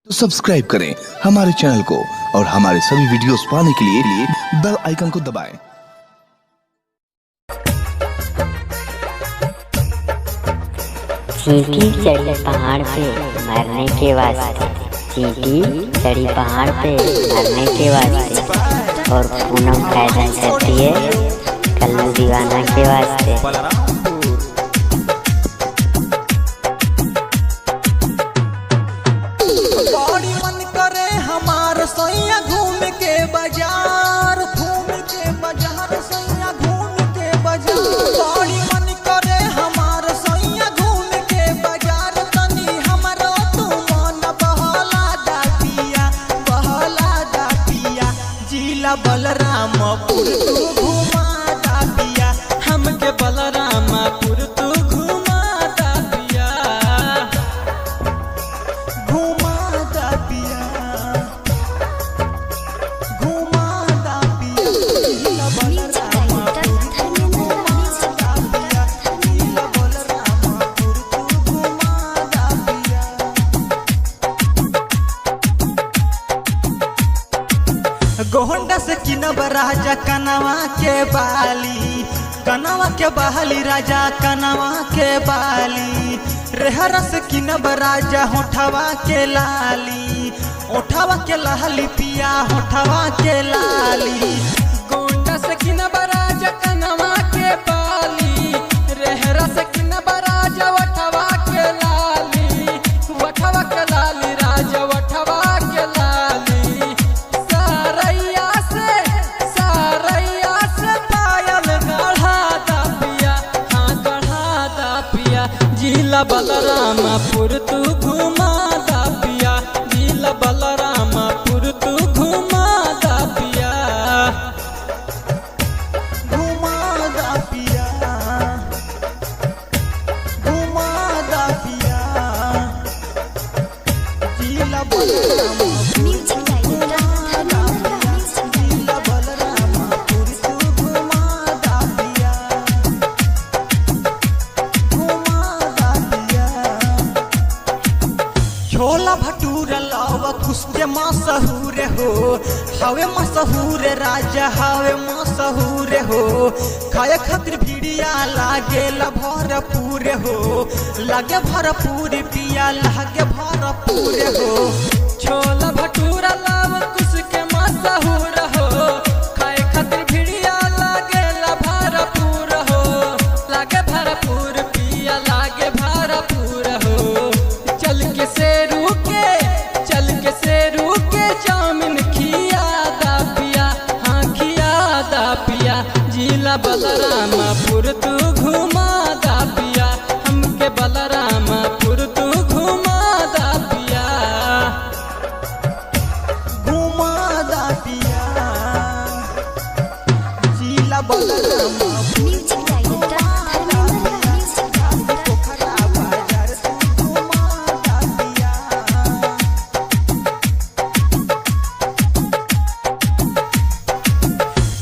तो सब्सक्राइब करें हमारे चैनल को और हमारे सभी वीडियोस पाने के लिए बेल आइकन को दबाएं। चींटी चढ़ी पहाड़ पे मरने के वास्ते, चींटी चढ़ी पहाड़ पे मरने के वास्ते, और पूनम फैशन करती है कल्लू दीवाना के वास्ते। सैया घूम के बाजार, सैया घूम के बाजार, बड़ी मन करे हमार सैया घूम के बाजार। तनी हमारो तू मन बहला दा पिया, जिला बलरामपुर तू घुमा दा पिया, हमके बलरामपुर तू घुमा दा पिया, घुमा दा पिया। गोहंडा से किनब राजा कनवा के बाली, कनवा के बहाली राजा कनवा के बाली। रेहरा से किनब राजा होठवा के लाली, ओठवा के लाली पिया होठवा के लाली। गोंडा से किनब राजा कनवा के बाली, रेहरा से किनब राजा ओठवा के लाली, ओठवा के लाली राजा ओठवा के लाली। जिला बलरामपुर तू घुमा दा पिया, जिला बलरामपुर तू घुमा दा पिया, घुमा दा पिया, घुमा दा पिया, जिला बलरामपुर। छोला भटूरा लावा कुछ मशहूर हो, हवे मशहूर राजा हवे मशहूर हो। खाए खातिर भिड़िया लागे भरपूर हो, लागे भरपूर पिया लागे भरपूर हो। छोला भटूरा लावा कुछ के मशहूर हो, खाए खातिर भिड़िया लागे भरपूर हो, लागे भरपूर पिया लागे भरपूर हो। चल के सेरू के चाउमीन खिया दा पिया, हाँ खिया दा पिया, जिला बलरामपुर तू घुमा दा पिया, हमके बलरामपुर तू घुमा दा पिया, घुमा दा पिया, जिला बलरामपुर।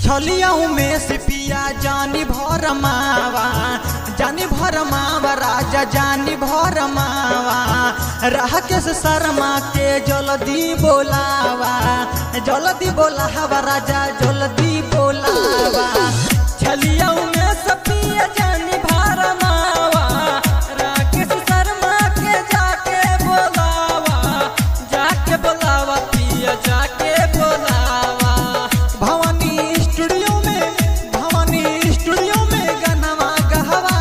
छलियाऊ में से पिया जानी भर मावा, जानी भर मावा राजा जानी भर मावा। राह के से शर्मा के जल्दी बोलावा, जल्दी बोलावा राजा जल्दी बोलावा। छलियाऊ में से पिया जानी भर मावा, राह के से शर्मा के जाके बोलावा, जाके बोलावा पिया जाके बोलावा। भवानी स्टूडियो में गनवा गहवा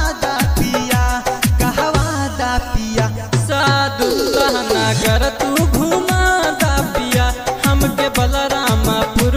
दा पिया, साधु नगर तू घुमा दा पिया, हमके बलरामपुर